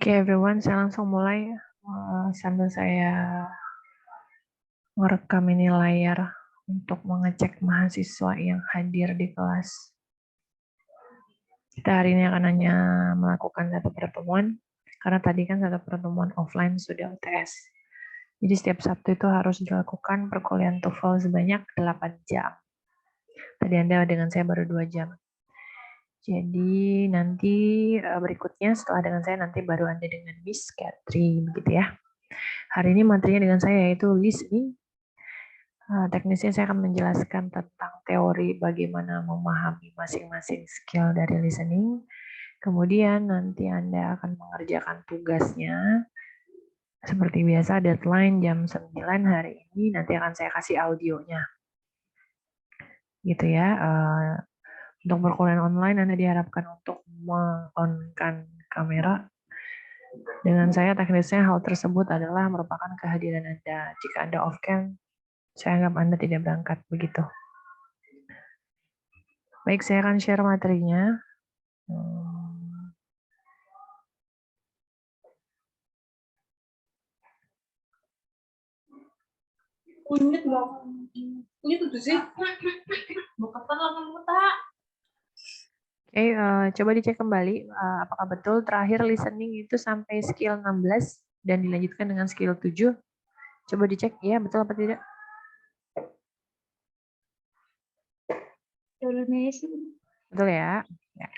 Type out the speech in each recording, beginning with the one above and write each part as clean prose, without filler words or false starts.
Oke, everyone, saya langsung mulai sambil saya merekam ini layar untuk mengecek mahasiswa yang hadir di kelas. Kita hari ini akan hanya melakukan satu pertemuan, karena tadi kan satu pertemuan offline sudah UTS. Jadi setiap Sabtu itu harus dilakukan perkuliahan TOEFL sebanyak 8 jam. Tadi Anda dengan saya baru 2 jam. Jadi nanti berikutnya setelah dengan saya nanti baru Anda dengan Miss Catherine, begitu ya. Hari ini materinya dengan saya yaitu listening. Teknisnya saya akan menjelaskan tentang teori bagaimana memahami masing-masing skill dari listening. Kemudian nanti Anda akan mengerjakan tugasnya. Seperti biasa deadline jam 9 hari ini, nanti akan saya kasih audionya. Gitu ya. Untuk perkuliahan online Anda diharapkan untuk meng-on-kan kamera. Dengan saya teknisnya hal tersebut adalah merupakan kehadiran Anda. Jika Anda off-cam, saya anggap Anda tidak berangkat begitu. Baik, saya akan share materinya. Kunyit mau kunyit itu sih mau ketemu muta. Oke, coba dicek kembali apakah betul terakhir listening itu sampai skill 16 dan dilanjutkan dengan skill 7. Coba dicek ya betul apa tidak? Betul ya. Ya.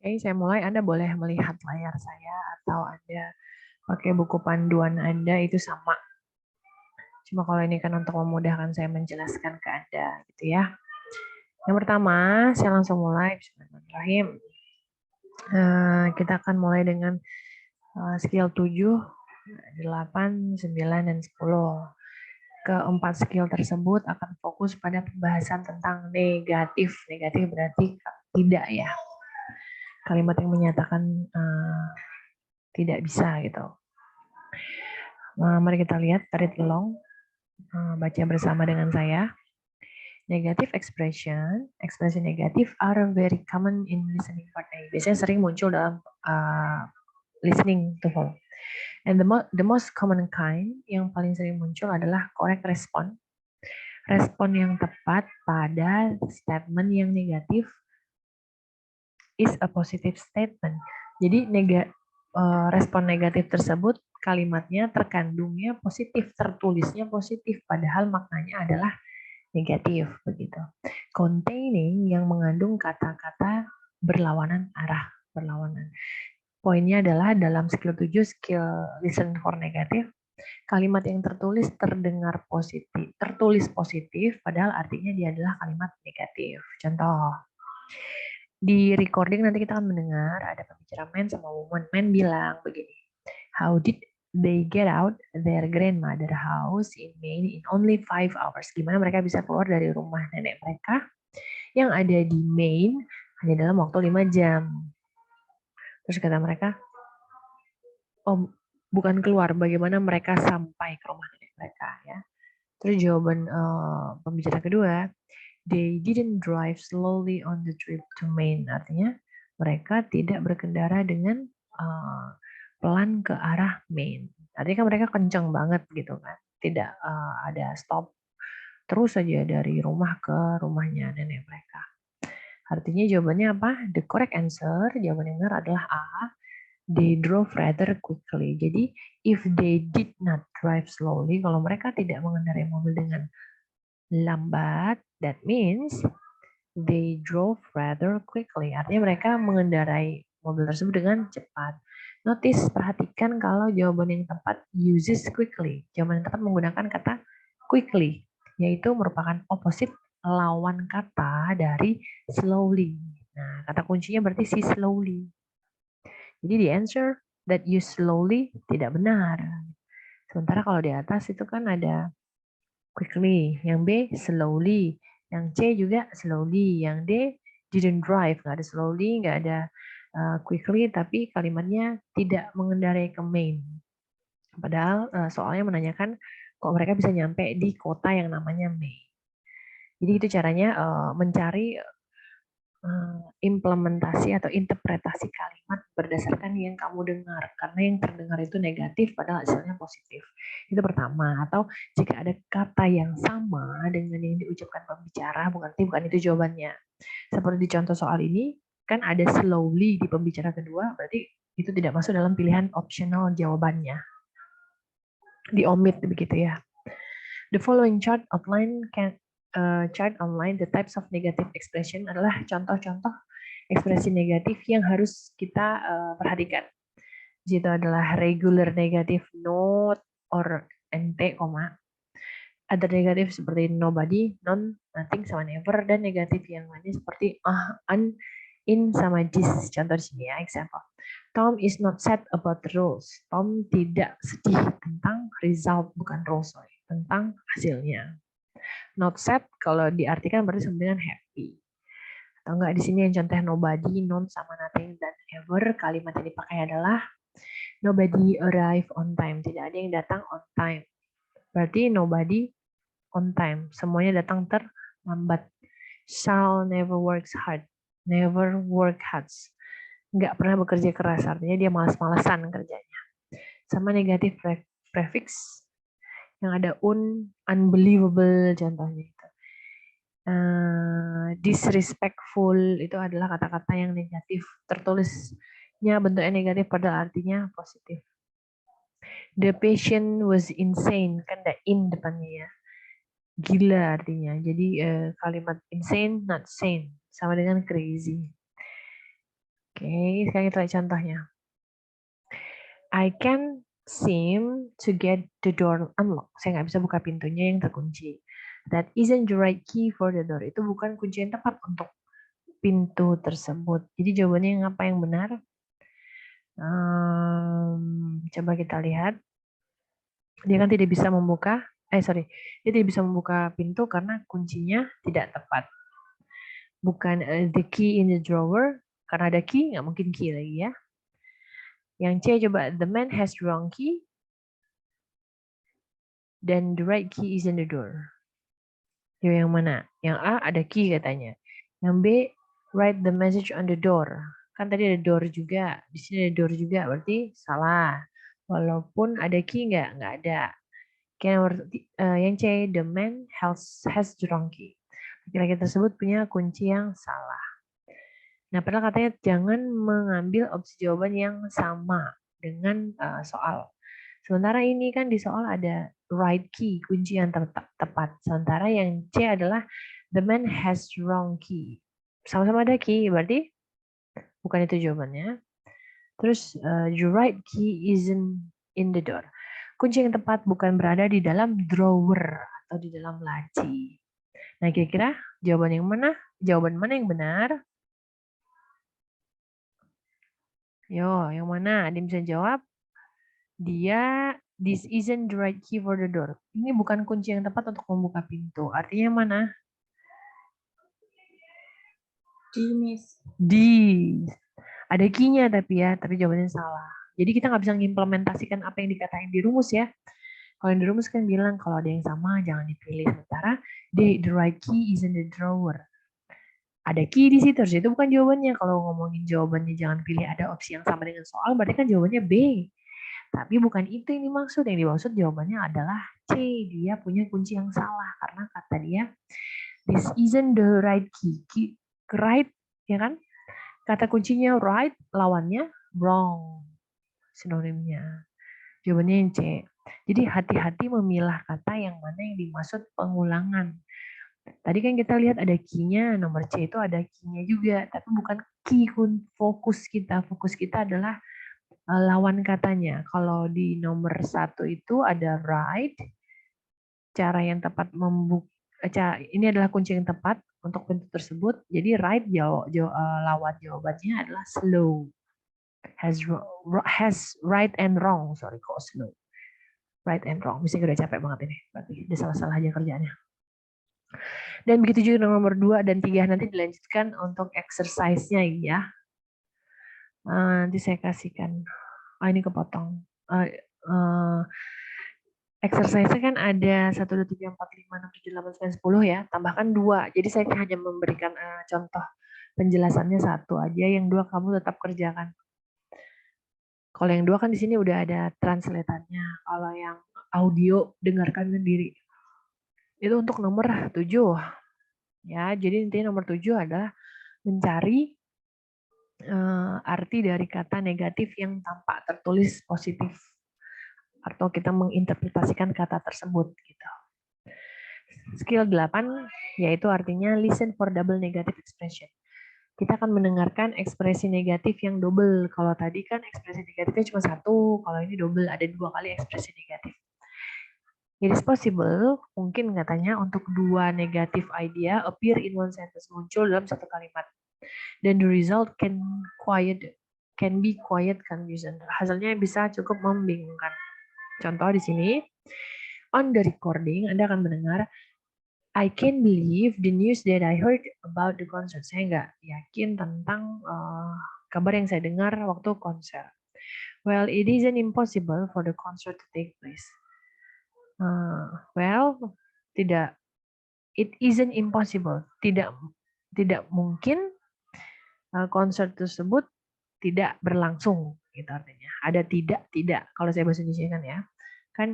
Oke, saya mulai. Anda boleh melihat layar saya atau Anda pakai buku panduan Anda itu sama. Cuma kalau ini kan untuk memudahkan saya menjelaskan ke Anda gitu ya. Yang pertama, saya langsung mulai. Bismillahirrahmanirrahim. Kita akan mulai dengan skill 7, 8, 9, dan 10. Keempat skill tersebut akan fokus pada pembahasan tentang negatif. Negatif berarti tidak ya. Kalimat yang menyatakan tidak bisa gitu. Mari kita lihat, read along. Baca bersama dengan saya. Negative expression, ekspresi negatif are very common in listening part A. Biasanya sering muncul dalam listening TOEFL. And the most common kind yang paling sering muncul adalah correct response. Respon yang tepat pada statement yang negatif is a positive statement. Jadi respon negatif tersebut kalimatnya terkandungnya positif, tertulisnya positif, padahal maknanya adalah negatif begitu. Containing yang mengandung kata-kata berlawanan arah, berlawanan. Poinnya adalah dalam skill 7, skill listen for negatif, kalimat yang tertulis terdengar positif, tertulis positif, padahal artinya dia adalah kalimat negatif. Contoh, di recording nanti kita akan mendengar ada pembicara man sama woman. Man bilang begini, how did they get out their grandmother house in Maine in only 5 hours? Gimana mereka bisa keluar dari rumah nenek mereka yang ada di Maine hanya dalam waktu 5 jam. Terus kata mereka, oh bukan keluar, bagaimana mereka sampai ke rumah nenek mereka ya. Terus jawaban pembicara kedua, they didn't drive slowly on the trip to Maine. Artinya mereka tidak berkendara dengan pelan ke arah Maine. Artinya kan mereka kencang banget gitu kan. Tidak ada stop. Terus saja dari rumah ke rumahnya nenek mereka. Artinya jawabannya apa? The correct answer, jawaban yang benar adalah A. They drove rather quickly. Jadi, if they did not drive slowly, kalau mereka tidak mengendarai mobil dengan lambat, that means they drove rather quickly. Artinya mereka mengendarai mobil tersebut dengan cepat. Notice, perhatikan kalau jawaban yang tepat uses quickly. Jawaban yang tepat menggunakan kata quickly, yaitu merupakan opposite lawan kata dari slowly. Nah, kata kuncinya berarti si slowly. Jadi the answer that you slowly tidak benar. Sementara kalau di atas itu kan ada quickly, yang B slowly, yang C juga slowly, yang D didn't drive, nggak ada slowly, nggak ada quickly, tapi kalimatnya tidak mengendarai ke Maine. Padahal soalnya menanyakan kok mereka bisa nyampe di kota yang namanya May. Jadi itu caranya mencari implementasi atau interpretasi kalimat berdasarkan yang kamu dengar. Karena yang terdengar itu negatif padahal hasilnya positif. Itu pertama. Atau jika ada kata yang sama dengan yang diucapkan pembicara, bukan itu jawabannya. Seperti di contoh soal ini, kan ada slowly di pembicara kedua, berarti itu tidak masuk dalam pilihan optional jawabannya. Diomit begitu ya. The following chart outline chart online the types of negative expression adalah contoh-contoh ekspresi negatif yang harus kita perhatikan. Itu adalah regular negative not or nt, ada negatif seperti nobody, none, nothing, sama never, dan negatif yang lainnya seperti un, in, sama this. Contoh di sini ya, example. Tom is not sad about the rules. Tom tidak sedih tentang result, bukan rules, sorry, tentang hasilnya. Not sad kalau diartikan berarti sama dengan happy. Atau enggak di sini yang contoh nobody, none, sama nothing, dan ever, kalimat yang dipakai adalah nobody arrive on time. Tidak ada yang datang on time. Berarti nobody on time. Semuanya datang terlambat. Shall never works hard. Never work hard. Nggak pernah bekerja keras. Artinya dia malas-malasan kerjanya. Sama negatif prefix yang ada unbelievable contohnya itu. Disrespectful itu adalah kata-kata yang negatif. Tertulisnya bentuknya negatif padahal artinya positif. The patient was insane. Kan ada in depannya ya. Gila artinya. Jadi kalimat insane, not sane. Sama dengan crazy. Oke, sekarang kita lihat contohnya. I can seem to get the door unlocked. Saya nggak bisa buka pintunya yang terkunci. That isn't the right key for the door. Itu bukan kunci yang tepat untuk pintu tersebut. Jadi jawabannya yang apa yang benar? Coba kita lihat. Dia kan tidak bisa membuka, dia tidak bisa membuka pintu karena kuncinya tidak tepat. Bukan the key in the drawer, karena ada key, nggak mungkin key lagi ya. Yang C coba, the man has the wrong key, dan the right key is in the door. Yang mana? Yang A ada key katanya. Yang B, write the message on the door. Kan tadi ada door juga, di sini ada door juga, berarti salah. Walaupun ada key nggak ada. Yang C, the man has the wrong key. Laki-laki tersebut punya kunci yang salah. Nah, padahal katanya jangan mengambil opsi jawaban yang sama dengan soal. Sementara ini kan di soal ada right key, kunci yang tepat. Sementara yang C adalah the man has wrong key. Sama-sama ada key, berarti bukan itu jawabannya. Terus the right key isn't in the door. Kunci yang tepat bukan berada di dalam drawer atau di dalam laci. Nah, kira-kira jawaban yang mana? Jawaban mana yang benar? Yo, yang mana? Ada yang bisa jawab? This isn't the right key for the door. Ini bukan kunci yang tepat untuk membuka pintu. Artinya mana? D. Ada key-nya tapi jawabannya salah. Jadi kita nggak bisa mengimplementasikan apa yang dikatain di rumus ya. Kalau yang di rumus kan bilang kalau ada yang sama jangan dipilih. Sementara the right key is in the drawer. Ada key di situ, harus itu bukan jawabannya. Kalau ngomongin jawabannya jangan pilih ada opsi yang sama dengan soal, berarti kan jawabannya B. Tapi bukan itu yang dimaksud. Yang dimaksud jawabannya adalah C. Dia punya kunci yang salah. Karena kata dia, this isn't the right key. Right, ya kan? Kata kuncinya right, lawannya wrong. Sinonimnya. Jawabannya yang C. Jadi hati-hati memilah kata yang mana yang dimaksud pengulangan. Tadi kan kita lihat ada key-nya, nomor C itu ada key-nya juga, tapi bukan key fokus kita. Fokus kita adalah lawan katanya. Kalau di nomor 1 itu ada right, cara yang tepat ini adalah kunci yang tepat untuk pintu tersebut. Jadi right lawan jawabannya adalah slow. Has right and wrong. Sorry, kok slow. Right and wrong. Misalnya udah capek banget ini. Berarti udah salah-salah aja kerjaannya. Dan begitu juga nomor 2 dan 3 nanti dilanjutkan untuk exercise-nya ya. Nanti saya kasihkan. Ini kepotong. exercise kan ada 1, 2, 3, 4, 5, 6, 7, 8, 9, 10 ya, tambahkan 2. Jadi saya hanya memberikan contoh penjelasannya 1 aja, yang 2 kamu tetap kerjakan. Kalau yang 2 kan di sini udah ada translatannya. Kalau yang audio dengarkan sendiri. Itu untuk nomor 7. Ya, jadi intinya nomor 7 adalah mencari arti dari kata negatif yang tampak tertulis positif. Atau kita menginterpretasikan kata tersebut gitu. Skill 8 yaitu artinya listen for double negative expression. Kita akan mendengarkan ekspresi negatif yang double. Kalau tadi kan ekspresi negatifnya cuma 1, kalau ini double, ada 2 kali ekspresi negatif. It is possible, mungkin katanya, untuk 2 negative idea appear in one sentence, muncul dalam satu kalimat. Dan the result can be quite confusing. Hasilnya bisa cukup membingungkan. Contoh di sini, on the recording, Anda akan mendengar, I can't believe the news that I heard about the concert. Saya nggak yakin tentang kabar yang saya dengar waktu konser. Well, it isn't impossible for the concert to take place. Tidak. It isn't impossible. Tidak mungkin konser tersebut tidak berlangsung. Gitu artinya. Ada tidak. Kalau saya bahasa Indonesia kan ya. Kan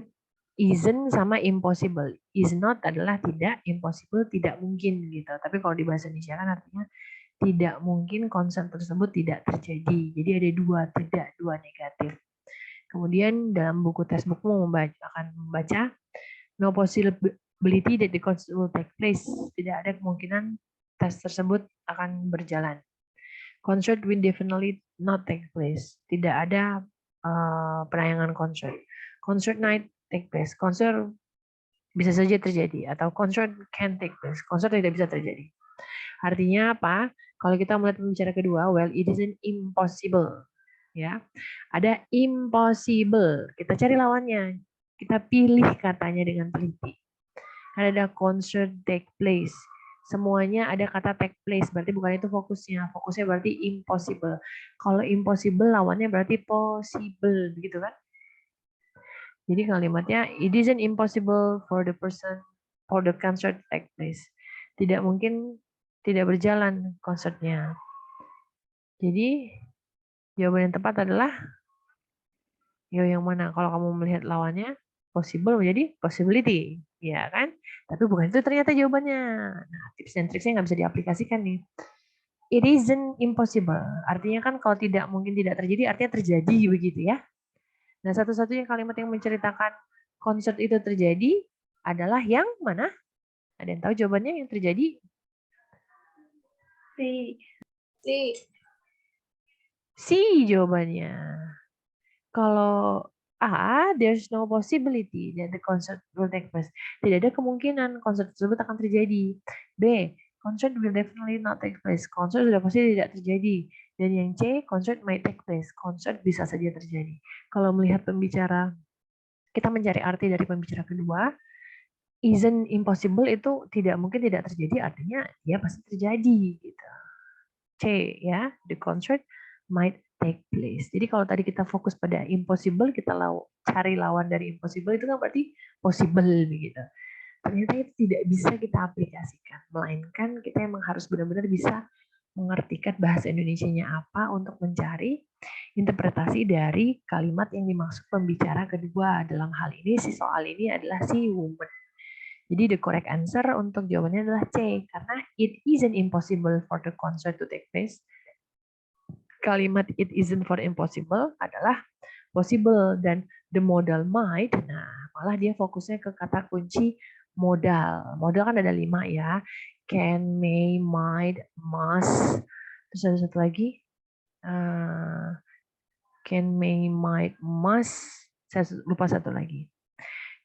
isn't sama impossible. Is not adalah tidak, impossible tidak mungkin gitu. Tapi kalau di bahasa Indonesia kan artinya tidak mungkin konser tersebut tidak terjadi. Jadi ada 2 tidak, 2 negatif. Kemudian dalam buku textbookmu akan membaca no possibility that the concert will take place. Tidak ada kemungkinan tes tersebut akan berjalan. Concert will definitely not take place. Tidak ada penayangan konser. Concert night take place. Konser bisa saja terjadi atau concert can take place. Konser tidak bisa terjadi. Artinya apa? Kalau kita melihat pembicara kedua, well, it isn't impossible. Ya, ada impossible. Kita cari lawannya. Kita pilih katanya dengan teliti. Ada concert take place. Semuanya ada kata take place. Berarti bukan itu fokusnya. Fokusnya berarti impossible. Kalau impossible lawannya berarti possible. Begitu kan? Jadi kalimatnya, it isn't impossible for the concert to take place. Tidak mungkin tidak berjalan konsernya. Jadi jawaban yang tepat adalah yang mana? Kalau kamu melihat lawannya, possible menjadi possibility, ya kan? Tapi bukan itu ternyata jawabannya. Nah, tips dan triknya nggak bisa diaplikasikan nih. It isn't impossible. Artinya kan kalau tidak mungkin tidak terjadi, artinya terjadi begitu ya. Nah, satu-satunya kalimat yang menceritakan konsert itu terjadi adalah yang mana? Ada yang tahu jawabannya yang terjadi? C jawabannya. Kalau A, there's no possibility that the concert will take place. Tidak ada kemungkinan konser tersebut akan terjadi. B, concert will definitely not take place. Konser sudah pasti tidak terjadi. Dan yang C, concert might take place. Konser bisa saja terjadi. Kalau melihat pembicara, kita mencari arti dari pembicara kedua, isn't impossible itu tidak mungkin tidak terjadi, artinya dia pasti terjadi. Gitu. C, ya, the concert might take place. Jadi kalau tadi kita fokus pada impossible, kita cari lawan dari impossible, itu kan berarti possible begitu. Ternyata itu tidak bisa kita aplikasikan, melainkan kita emang harus benar-benar bisa mengertikan bahasa Indonesianya apa untuk mencari interpretasi dari kalimat yang dimaksud pembicara kedua. Dalam hal ini si soal ini adalah si woman. Jadi the correct answer untuk jawabannya adalah C, karena it isn't impossible for the concert to take place. Kalimat it isn't for impossible adalah possible, dan the modal might, nah malah dia fokusnya ke kata kunci modal. Modal kan ada 5 ya. Can, may, might, must. Terus ada satu lagi. Can, may, might, must. Saya lupa satu lagi.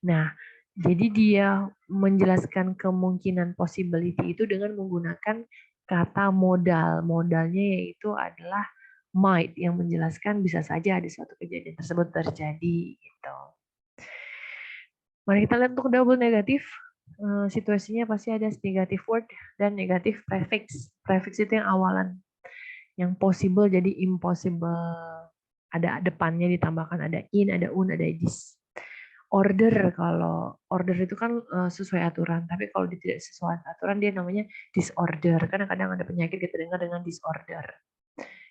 Nah, jadi dia menjelaskan kemungkinan possibility itu dengan menggunakan kata modal. Modalnya yaitu adalah might, yang menjelaskan bisa saja ada suatu kejadian tersebut terjadi. Gitu. Mari kita lihat untuk double negatif. Situasinya pasti ada negative word dan negative prefix. Prefix itu yang awalan. Yang possible jadi impossible. Ada depannya ditambahkan ada in, ada un, ada this. Order, kalau order itu kan sesuai aturan, tapi kalau dia tidak sesuai aturan dia namanya disorder. Kadang-kadang ada penyakit kita dengar dengan disorder.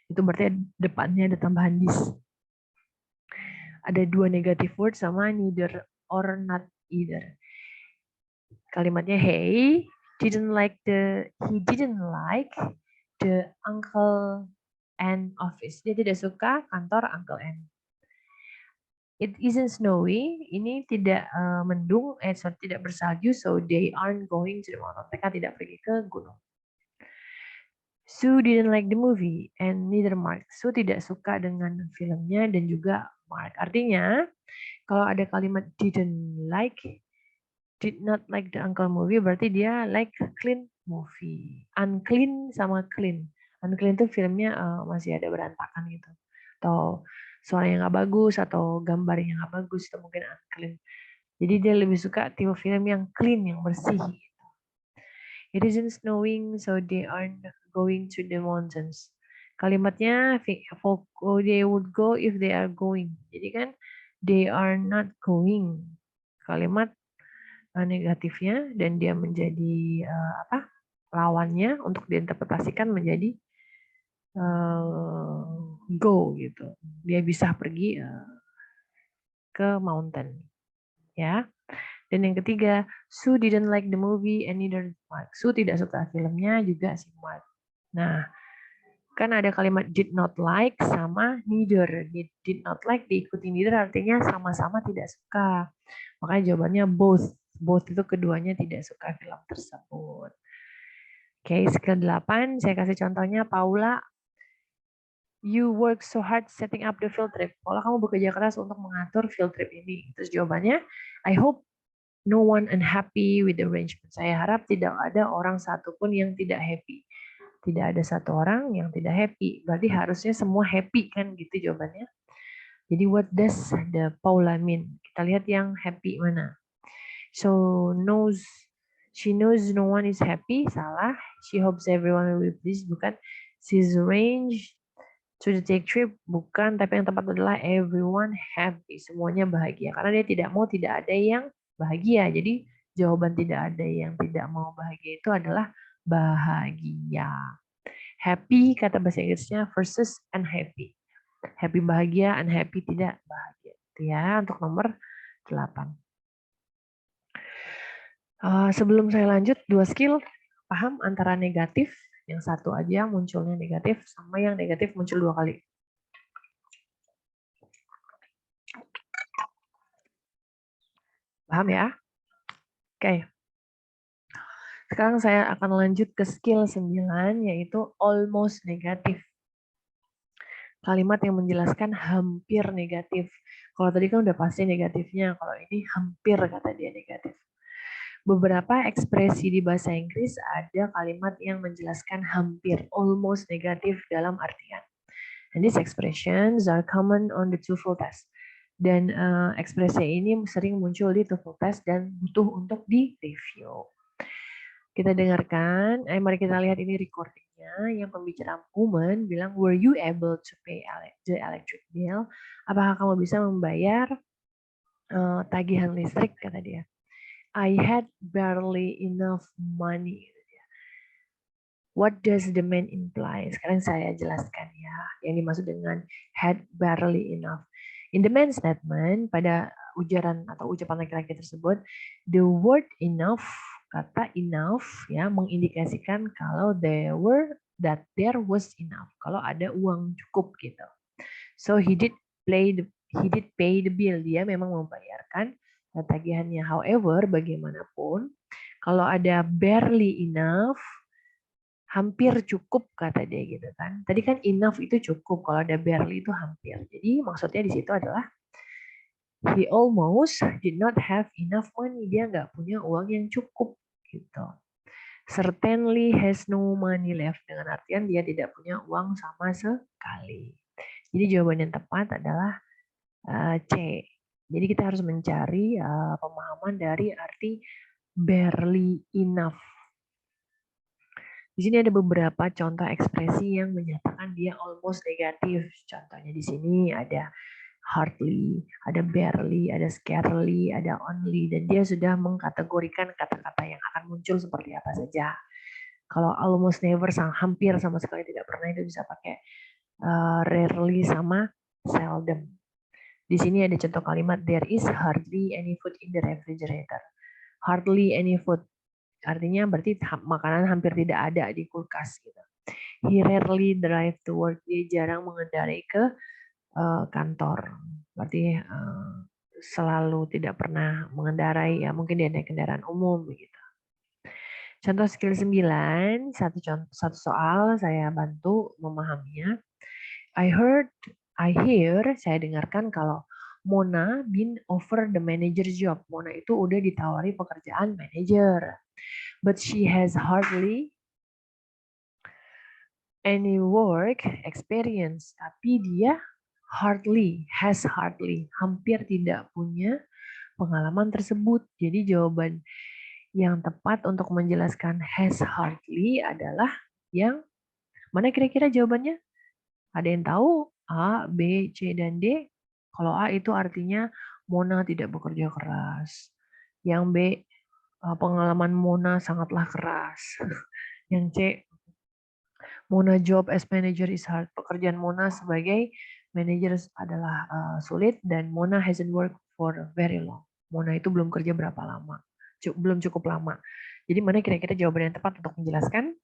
Itu berarti depannya ada tambahan dis. Ada 2 negative word sama neither or not either. Kalimatnya he didn't like the uncle and office. Dia tidak suka kantor uncle and. It isn't snowy. Ini tidak mendung, tidak bersalju, so they aren't going to the mountain. Mereka tidak pergi ke gunung. Sue didn't like the movie and neither Mark. Sue tidak suka dengan filmnya dan juga Mark. Artinya, kalau ada kalimat did not like the uncle movie, berarti dia like clean movie. Unclean sama clean. Unclean itu filmnya masih ada berantakan gitu. Atau suara yang nggak bagus atau gambar yang nggak bagus itu mungkin unclean. Jadi dia lebih suka tipe film yang clean, yang bersih. It isn't snowing, so they aren't going to the mountains. Kalimatnya they would go if they are going. Jadi kan they are not going. Kalimat negatifnya dan dia menjadi lawannya untuk diinterpretasikan menjadi go gitu. Dia bisa pergi ke mountain, ya. Dan yang ketiga, Sue didn't like the movie and neither Mark. Sue tidak suka filmnya, juga si Mark. Nah, kan ada kalimat did not like sama neither. Did not like diikuti neither artinya sama-sama tidak suka. Makanya jawabannya both. Both itu keduanya tidak suka film tersebut. Oke, skill 8, saya kasih contohnya Paula. You work so hard setting up the field trip. Paula, kamu bekerja keras untuk mengatur field trip ini. Terus jawabannya, I hope no one unhappy with the arrangement. Saya harap tidak ada orang satupun yang tidak happy. Tidak ada satu orang yang tidak happy. Berarti harusnya semua happy kan gitu jawabannya. Jadi what does the Paula mean? Kita lihat yang happy mana. So she knows no one is happy. Salah. She hopes everyone will be pleased. Bukan. She's arranged to the take trip. Bukan. Tapi yang tepat adalah everyone happy. Semuanya bahagia. Karena dia tidak mau tidak ada yang bahagia. Jadi jawaban tidak ada yang tidak mau bahagia itu adalah bahagia. Happy kata bahasa Inggrisnya versus unhappy. Happy bahagia, unhappy tidak bahagia. Itu ya untuk nomor 8. Sebelum saya lanjut, 2 skill paham antara negatif, yang satu aja munculnya negatif, sama yang negatif muncul 2 kali. Paham ya? Oke. Sekarang saya akan lanjut ke skill 9, yaitu almost negatif. Kalimat yang menjelaskan hampir negatif. Kalau tadi kan udah pasti negatifnya, kalau ini hampir kata dia negatif. Beberapa ekspresi di bahasa Inggris ada kalimat yang menjelaskan hampir, almost negatif dalam artian. And these expressions are common on the TOEFL test. Dan ekspresi ini sering muncul di TOEFL test dan butuh untuk di-review. Kita dengarkan, mari kita lihat ini recordingnya. Yang pembicara woman bilang, were you able to pay the electric bill? Apakah kamu bisa membayar tagihan listrik, kata dia. I had barely enough money. What does the man imply? Sekarang saya jelaskan ya, yang dimaksud dengan had barely enough. In the man statement, pada ujaran atau ucapan laki-laki tersebut, the word enough, kata enough ya mengindikasikan kalau there was enough, kalau ada uang cukup gitu. So he did pay the bill. Dia memang membayarkan tagihannya. However, bagaimanapun, kalau ada barely enough, hampir cukup kata dia gitu kan. Tadi kan enough itu cukup, kalau ada barely itu hampir. Jadi maksudnya di situ adalah he almost did not have enough money. Dia nggak punya uang yang cukup gitu. Certainly has no money left, dengan artian dia tidak punya uang sama sekali. Jadi jawaban yang tepat adalah C. Jadi kita harus mencari pemahaman dari arti barely enough. Di sini ada beberapa contoh ekspresi yang menyatakan dia almost negatif. Contohnya di sini ada hardly, ada barely, ada scarcely, ada only, dan dia sudah mengkategorikan kata-kata yang akan muncul seperti apa saja. Kalau almost never, hampir sama sekali tidak pernah, itu bisa pakai rarely sama seldom. Di sini ada contoh kalimat, there is hardly any food in the refrigerator. Hardly any food, artinya berarti makanan hampir tidak ada di kulkas gitu. He rarely drive to work, dia jarang mengendarai ke kantor. Berarti selalu tidak pernah mengendarai, ya mungkin dia naik kendaraan umum begitu. Contoh skill 9, satu soal saya bantu memahaminya. I hear, saya dengarkan kalau Mona been offer the manager job. Mona itu udah ditawari pekerjaan manager. But she has hardly any work experience. Tapi dia hardly, hampir tidak punya pengalaman tersebut. Jadi jawaban yang tepat untuk menjelaskan has hardly adalah yang mana kira-kira jawabannya? Ada yang tahu? A, B, C, dan D. Kalau A itu artinya Mona tidak bekerja keras. Yang B, pengalaman Mona sangatlah keras. Yang C, Mona job as manager is hard. Pekerjaan Mona sebagai manager adalah sulit dan Mona hasn't worked for very long. Mona itu belum kerja berapa lama. Belum cukup lama. Jadi mana kira-kira jawaban yang tepat untuk menjelaskan?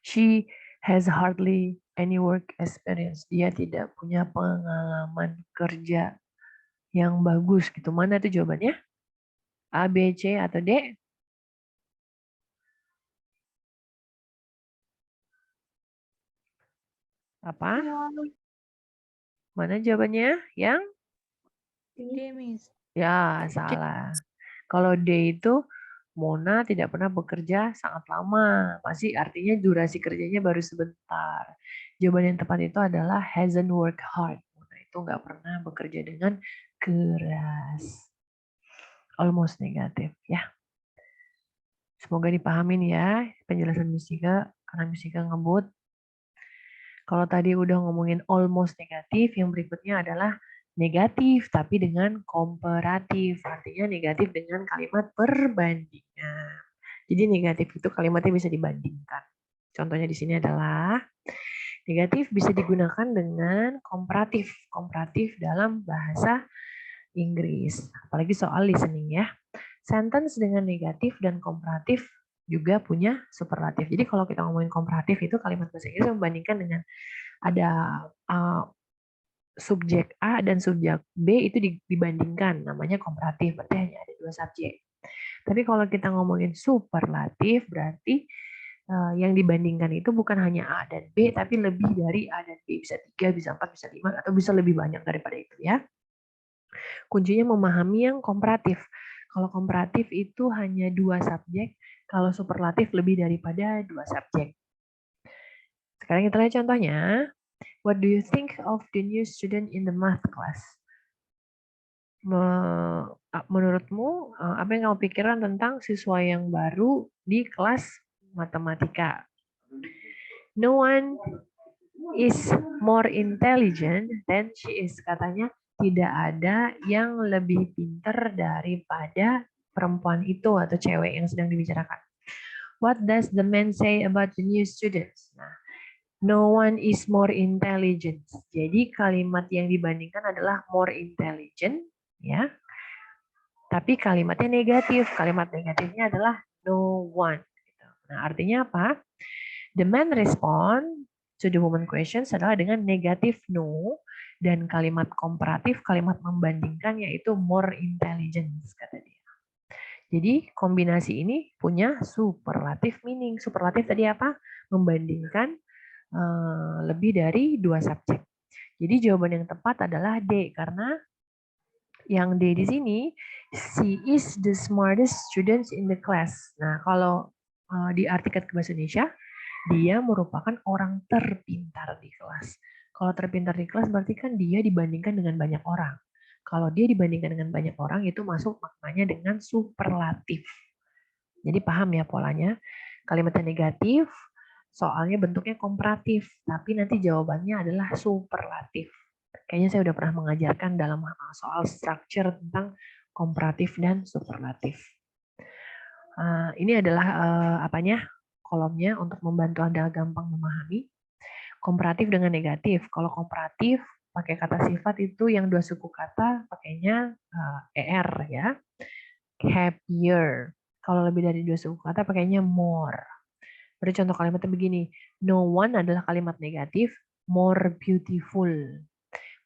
She has hardly any work experience. Dia tidak punya pengalaman kerja yang bagus gitu. Mana itu jawabannya? A, B, C, atau D? Apa? Mana jawabannya? Yang? D, Miss. Ya, salah. Kalau D itu Mona tidak pernah bekerja sangat lama. Masih artinya durasi kerjanya baru sebentar. Jawaban yang tepat itu adalah hasn't worked hard. Mona itu nggak pernah bekerja dengan keras. Almost negatif ya. Semoga dipahamin ya penjelasan Mustika, karena Mustika ngebut. Kalau tadi udah ngomongin almost negatif, yang berikutnya adalah negatif tapi dengan komparatif. Artinya negatif dengan kalimat perbandingan. Jadi negatif itu kalimatnya bisa dibandingkan. Contohnya di sini adalah negatif bisa digunakan dengan komparatif. Komparatif dalam bahasa Inggris. Apalagi soal listening ya. Sentence dengan negatif dan komparatif juga punya superlatif. Jadi kalau kita ngomongin komparatif itu kalimat bahasa Inggris membandingkan dengan ada subjek A dan subjek B itu dibandingkan, namanya komparatif, berarti hanya ada dua subjek. Tapi kalau kita ngomongin superlatif, berarti yang dibandingkan itu bukan hanya A dan B, tapi lebih dari A dan B. Bisa 3, bisa 4, bisa 5, atau bisa lebih banyak daripada itu ya. Kuncinya memahami yang komparatif. Kalau komparatif itu hanya dua subjek, kalau superlatif lebih daripada dua subjek. Sekarang kita lihat contohnya. What do you think of the new student in the math class? Menurutmu, apa yang kamu pikirkan tentang siswa yang baru di kelas matematika? No one is more intelligent than she is. Katanya tidak ada yang lebih pintar daripada perempuan itu atau cewek yang sedang dibicarakan. What does the man say about the new students? Nah, no one is more intelligent. Jadi kalimat yang dibandingkan adalah more intelligent, ya. Tapi kalimatnya negatif. Kalimat negatifnya adalah no one. Nah, artinya apa? The man respond to the woman questions adalah dengan negatif no, dan kalimat komparatif, kalimat membandingkan yaitu more intelligence, kata dia. Jadi kombinasi ini punya superlatif meaning. Superlatif tadi apa? Membandingkan lebih dari dua subjek. Jadi jawaban yang tepat adalah D, karena yang D di sini, she is the smartest student in the class. Nah, kalau diartikan ke bahasa Indonesia, dia merupakan orang terpintar di kelas. Kalau terpintar di kelas berarti kan dia dibandingkan dengan banyak orang. Kalau dia dibandingkan dengan banyak orang itu masuk maknanya dengan superlatif. Jadi paham ya polanya. Kalimatnya negatif, soalnya bentuknya komparatif, tapi nanti jawabannya adalah superlatif. Kayaknya saya udah pernah mengajarkan dalam soal structure tentang komparatif dan superlatif. Ini adalah kolomnya untuk membantu Anda gampang memahami. Komparatif dengan negatif. Kalau komparatif pakai kata sifat itu yang dua suku kata pakainya er ya. Happier. Kalau lebih dari dua suku kata pakainya more. Berarti contoh kalimatnya begini. No one adalah kalimat negatif, more beautiful.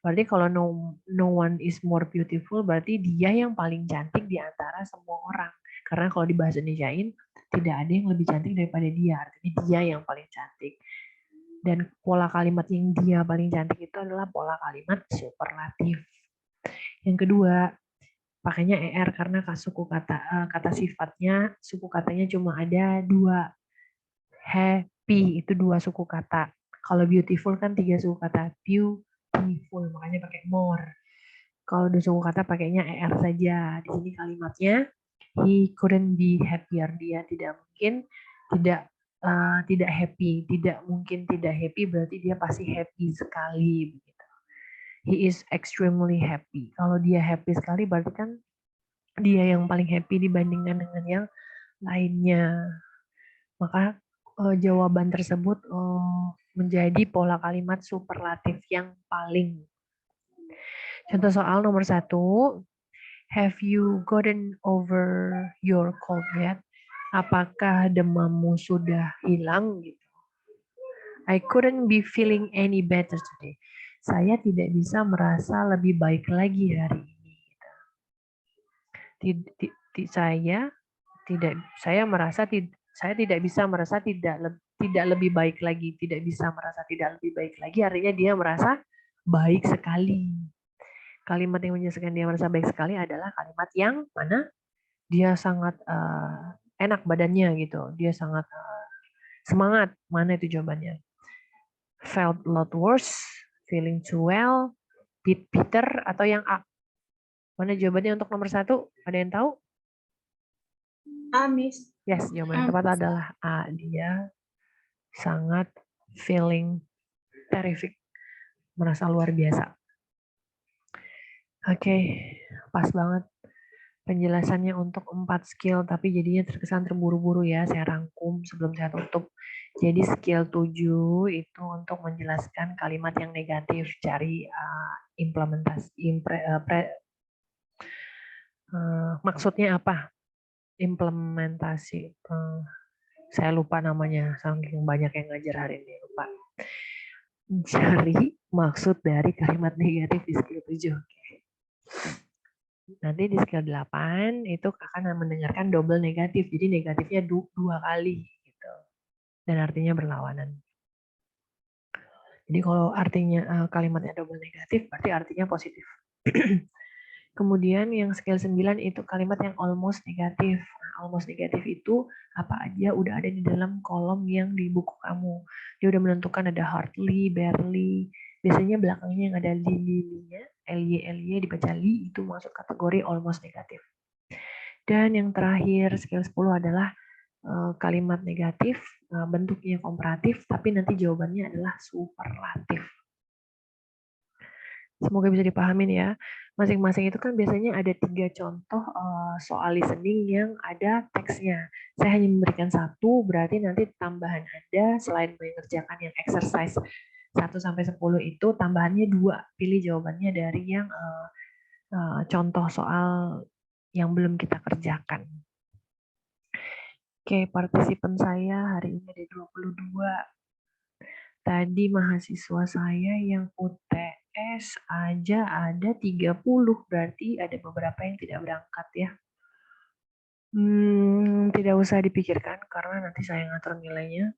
Berarti kalau no one is more beautiful berarti dia yang paling cantik di antara semua orang. Karena kalau di bahasa Indonesiain tidak ada yang lebih cantik daripada dia. Artinya dia yang paling cantik. Dan pola kalimat yang dia paling cantik itu adalah pola kalimat superlatif. Yang kedua, pakainya er karena suku kata sifatnya, suku katanya cuma ada dua. Happy itu dua suku kata. Kalau beautiful kan tiga suku kata. Beautiful, makanya pakai more. Kalau dua suku kata pakainya er saja. Di sini kalimatnya he couldn't be happier. Dia tidak mungkin tidak happy. Tidak mungkin tidak happy berarti dia pasti happy sekali. He is extremely happy. Kalau dia happy sekali berarti kan dia yang paling happy dibandingkan dengan yang lainnya. Maka jawaban tersebut menjadi pola kalimat superlatif yang paling. Contoh soal nomor 1. Have you gotten over your cold yet? Apakah demammu sudah hilang? Gitu. I couldn't be feeling any better today. Saya tidak bisa merasa lebih baik lagi hari ini. Saya tidak bisa merasa tidak lebih baik lagi. Tidak bisa merasa tidak lebih baik lagi. Artinya dia merasa baik sekali. Kalimat yang menjelaskan dia merasa baik sekali adalah kalimat yang mana dia sangat enak badannya gitu. Dia sangat semangat. Mana itu jawabannya? Felt a lot worse, feeling too well, bit bitter, atau yang A? Mana jawabannya untuk nomor 1? Ada yang tahu? A, Miss. Yes, jawaban yang tepat adalah A. Dia sangat feeling terrific. Merasa luar biasa. Oke, pas banget penjelasannya untuk 4 skill, tapi jadinya terkesan terburu-buru ya. Saya rangkum sebelum saya tutup. Jadi skill 7 itu untuk menjelaskan kalimat yang negatif, cari maksudnya apa? Implementasi. Saya lupa namanya, saking banyak yang ngajar hari ini, lupa. Cari maksud dari kalimat negatif di skill 7. Nanti di skill 8 itu akan mendengarkan double negatif. Jadi negatifnya 2 kali gitu. Dan artinya berlawanan. Jadi kalau artinya kalimatnya double negatif berarti artinya positif. Kemudian yang skill 9 itu kalimat yang almost negatif. Nah, almost negatif itu apa aja udah ada di dalam kolom yang di buku kamu. Dia udah menentukan ada hardly, barely. Biasanya belakangnya yang ada li-nya, ly dibaca li, itu masuk kategori almost negatif. Dan yang terakhir skill 10 adalah kalimat negatif, bentuknya komparatif, tapi nanti jawabannya adalah superlatif. Semoga bisa dipahamin ya. Masing-masing itu kan biasanya ada 3 contoh soal listening yang ada teksnya. Saya hanya memberikan 1, berarti nanti tambahan Anda selain mengerjakan yang exercise 1-10 itu, tambahannya 2. Pilih jawabannya dari yang contoh soal yang belum kita kerjakan. Oke, partisipan saya hari ini ada 22. Tadi mahasiswa saya yang UTS aja ada 30, berarti ada beberapa yang tidak berangkat ya. Tidak usah dipikirkan karena nanti saya ngatur nilainya.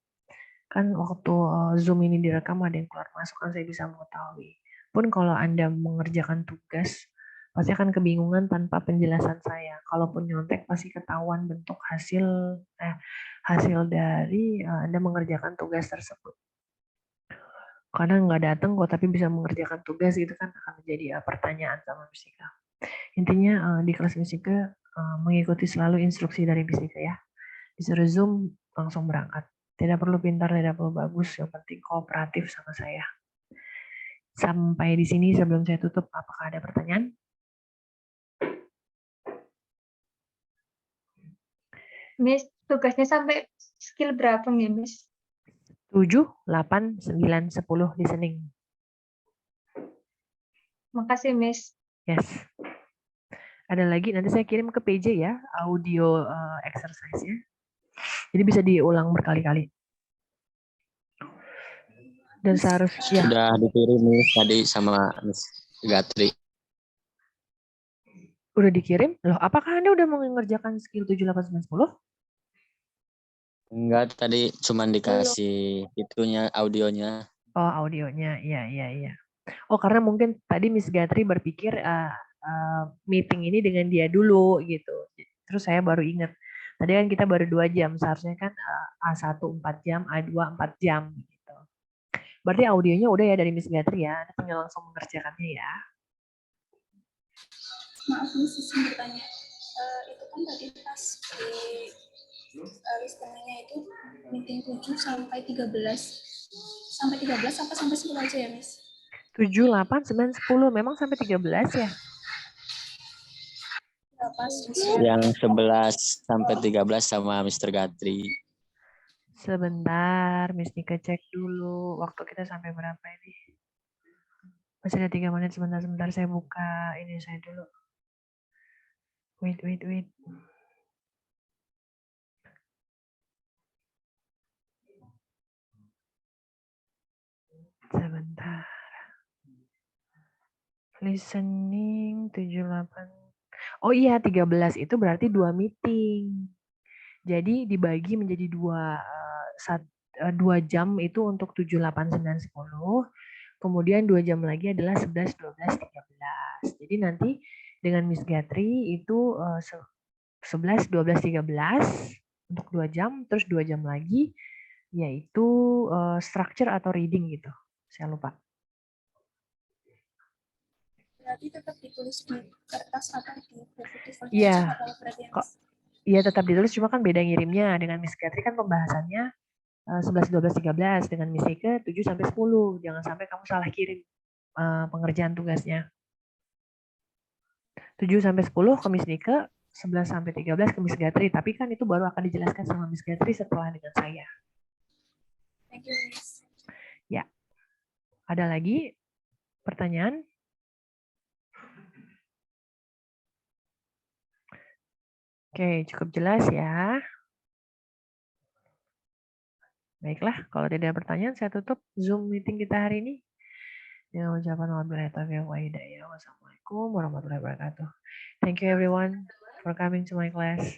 Kan waktu Zoom ini direkam ada yang keluar masuk kan saya bisa mengetahui. Pun kalau Anda mengerjakan tugas, pasti akan kebingungan tanpa penjelasan saya. Kalaupun nyontek pasti ketahuan bentuk hasil dari Anda mengerjakan tugas tersebut. Karena nggak datang kok tapi bisa mengerjakan tugas itu kan akan menjadi pertanyaan sama Fisika. Intinya di kelas Fisika mengikuti selalu instruksi dari Fisika ya. Disuruh Zoom langsung berangkat. Tidak perlu pintar, tidak perlu bagus, yang penting kooperatif sama saya. Sampai di sini sebelum saya tutup, apakah ada pertanyaan? Miss, tugasnya sampai skill berapa nih, Miss? 7, 8, 9, 10 listening. Makasih, Miss. Yes. Ada lagi, nanti saya kirim ke PJ ya, audio exercise-nya. Jadi bisa diulang berkali-kali. Dan seharusnya Sudah dikirim nih tadi sama Miss Gatri. udah dikirim. Loh, apakah Anda udah mau mengerjakan skill 7, 8, 9, 10? Enggak, tadi cuman dikasih itunya, audionya. Oh, audionya. Iya. Oh, karena mungkin tadi Miss Gatri berpikir meeting ini dengan dia dulu gitu. Terus saya baru ingat. Tadi kan kita baru 2 jam, seharusnya kan A1 4 jam, A2 4 jam gitu. Berarti audionya udah ya dari Miss Gatri ya, Anda tinggal langsung mengerjakannya ya. Maaf Miss, izin bertanya. Itu kan tadi pas di listeningnya itu meeting 7 sampai 13. Sampai 13 apa sampai 10 aja ya, Miss? 7, 8, 9, 10. Memang sampai 13 ya? Berapa Yang 11 sampai 13 sama Mr. Gatri. Sebentar, Miss Nika cek dulu. Waktu kita sampai berapa ini? Masih ada 3 menit, sebentar saya buka ini saya dulu. Wait. Sebentar. Listening 7, 8. Oh iya, 13 itu berarti 2 meeting. Jadi dibagi menjadi 2 jam itu untuk 7, 8, 9, 10. Kemudian 2 jam lagi adalah 11, 12, 13. Jadi nanti dengan Miss Gatri itu 11, 12, 13 untuk 2 jam, terus 2 jam lagi yaitu structure atau reading gitu. Saya lupa. Berarti tetap ditulis di kertas atau di PPT-nya Iya. atau berarti yang Iya tetap ditulis, cuma kan beda ngirimnya. Dengan Miss Gatri kan pembahasannya 11, 12, 13. Dengan Miss Ika 7 sampai 10. Jangan sampai kamu salah kirim pengerjaan tugasnya. 7 sampai 10 ke Miss Nika, 11 sampai 13 ke Miss Gatri. Tapi kan itu baru akan dijelaskan sama Miss Gatri setelah dengan saya. Thank you, Miss. Ya. Ada lagi pertanyaan? Oke, cukup jelas ya. Baiklah, kalau tidak ada pertanyaan, saya tutup Zoom meeting kita hari ini. Dengan ucapan wabillahi taufiq wa hidayah. Wassalamualaikum warahmatullahi wabarakatuh. Thank you everyone for coming to my class.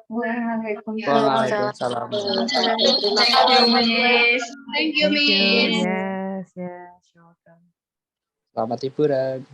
Waalaikumsalam. Thank you, Miss. Thank you, Miss. Yes, you're welcome. Selamat hiburan.